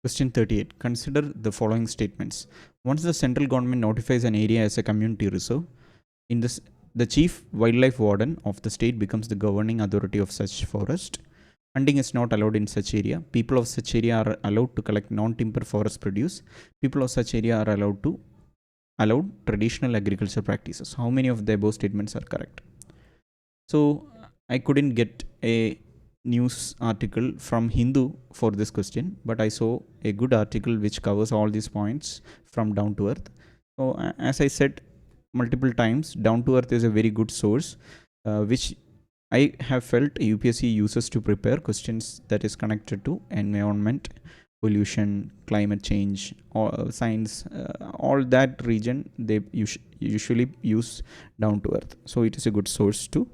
Question 38. Consider the following statements. Once the central government notifies an area as a community reserve, in this, the chief wildlife warden of the state becomes the governing authority of such forest. Hunting is not allowed in such area. People of such area are allowed to collect non-timber forest produce. People of such area are allowed traditional agriculture practices. How many of the above statements are correct? So I couldn't get a news article from Hindu for this question, but I saw a good article which covers all these points from Down to Earth. So as I said multiple times, Down to Earth is a very good source, which I have felt UPSC uses to prepare questions that is connected to environment, pollution, climate change, or science, all that region they usually use Down to Earth. So it is a good source to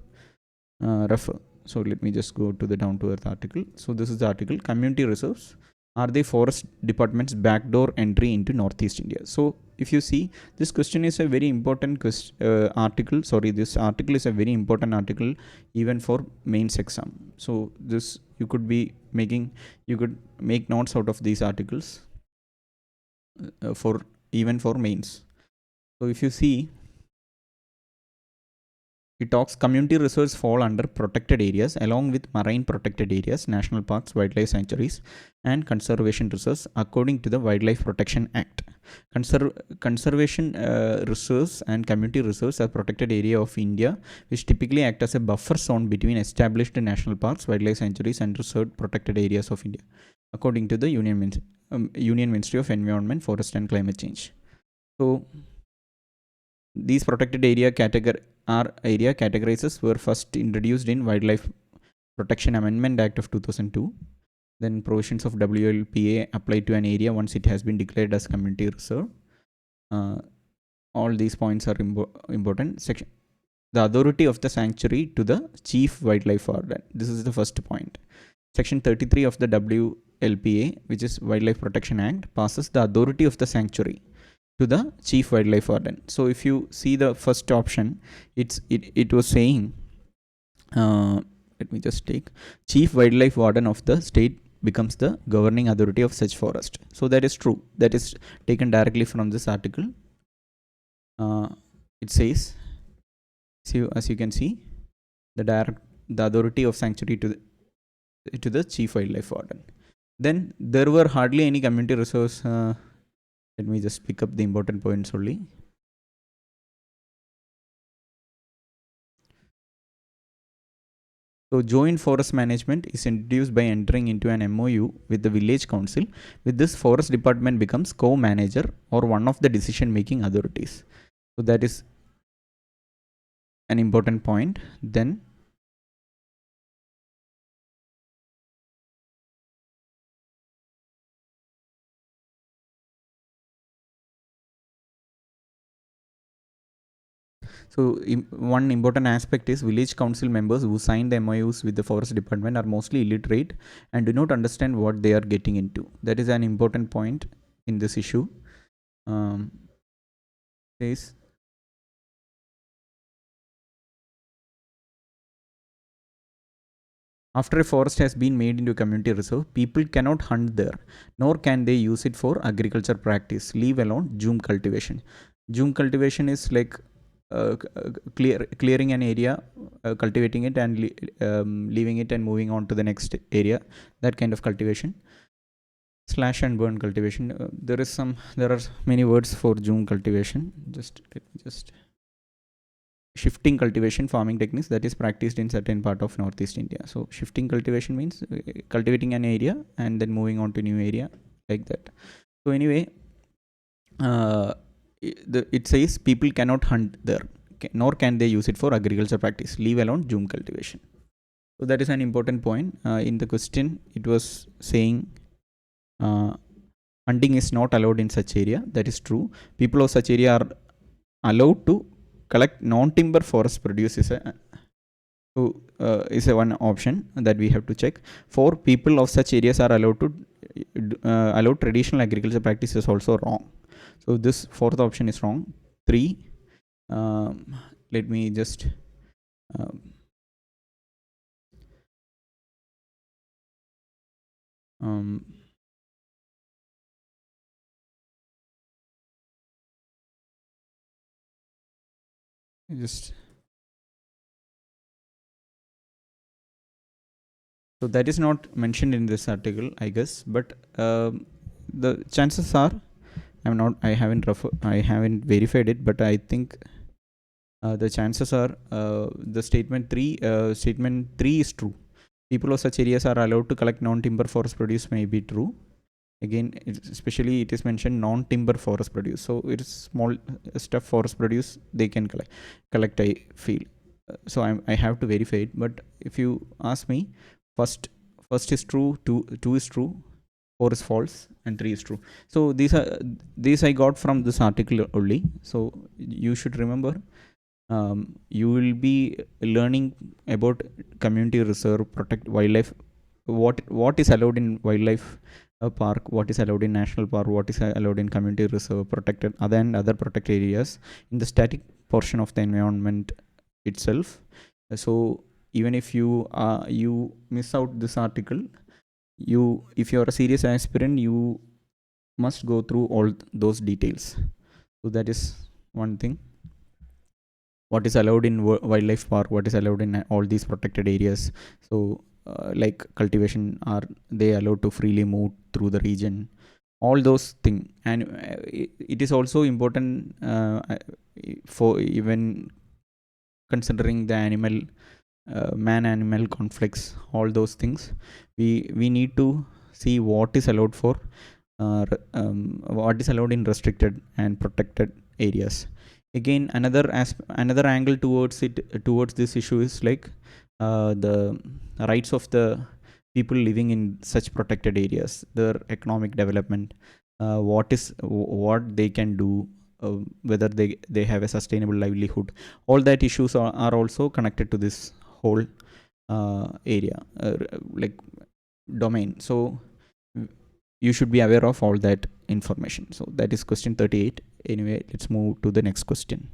refer. So let me just go to the Down to Earth article. So this is the article. Community reserves are the forest department's backdoor entry into Northeast India. So if you see, this question is a very important article. Sorry, this article is a very important article even for mains exam. So this you could make notes out of these articles for even for mains. So if you see, it talks community reserves fall under protected areas along with marine protected areas, national parks, wildlife sanctuaries, and conservation reserves according to the Wildlife Protection Act. Conservation reserves and community reserves are protected area of India, which typically act as a buffer zone between established national parks, wildlife sanctuaries, and reserved protected areas of India, according to the Union Ministry of Environment, Forest, and Climate Change. So these protected area categorizes were first introduced in Wildlife Protection Amendment Act of 2002. Then provisions of WLPA apply to an area once it has been declared as community reserve. All these points are important. Section: the authority of the sanctuary to the chief wildlife warden. This is the first point. Section 33 of the WLPA, which is Wildlife Protection Act, passes the authority of the sanctuary to the chief wildlife warden. So if you see the first option, it was saying, let me just take, chief wildlife warden of the state becomes the governing authority of such forest. So that is true. That is taken directly from this article. It says, as you can see, the authority of sanctuary to the chief wildlife warden. Then there were hardly any community reserves. Let me just pick up the important points only. So joint forest management is introduced by entering into an MOU with the village council. With this, forest department becomes co-manager or one of the decision-making authorities. So that is an important point. Then so one important aspect is village council members who sign the MOUs with the forest department are mostly illiterate and do not understand what they are getting into. That is an important point in this issue. Says, after a forest has been made into a community reserve, people cannot hunt there, nor can they use it for agriculture practice, leave alone Zoom cultivation. Zoom cultivation is like clearing an area, cultivating it, and leaving it and moving on to the next area. That kind of cultivation. Slash and burn cultivation. There are many words for Zoom cultivation. Just shifting cultivation farming techniques that is practiced in certain part of Northeast India. So shifting cultivation means cultivating an area and then moving on to new area, like that. So anyway, it says people cannot hunt there, nor can they use it for agriculture practice, leave alone Zoom cultivation. So that is an important point. In the question, it was saying hunting is not allowed in such area. That is true. People of such area are allowed to collect non-timber forest produce is a one option that we have to check. 4, people of such areas are allowed to allow traditional agriculture practices also wrong. So this fourth option is wrong. 3, let me just just so that is not mentioned in this article, I guess, but the chances are, I haven't verified it, but I think the chances are the statement 3 is true. People of such areas are allowed to collect non-timber forest produce may be true. Again, especially it is mentioned non-timber forest produce, so it is small stuff forest produce they can collect, I feel. So I have to verify it, but if you ask me, first first is true, two is true, 4 is false, and 3 is true. So these I got from this article only. So you should remember, you will be learning about community reserve, protect wildlife, what is allowed in wildlife park, what is allowed in national park, what is allowed in community reserve, protected other and other protected areas in the static portion of the environment itself. So even if you miss out this article, if you are a serious aspirant, you must go through all those details. So that is one thing. What is allowed in wildlife park, what is allowed in all these protected areas. So like cultivation, are they allowed to freely move through the region, all those things. And it is also important for even considering the animal man animal conflicts, all those things. We need to see what is allowed for what is allowed in restricted and protected areas. Again, another angle towards this issue is like the rights of the people living in such protected areas, their economic development, what they can do, whether they have a sustainable livelihood. All that issues are also connected to this whole area, like domain. So you should be aware of all that information. So that is question 38. Anyway, let's move to the next question.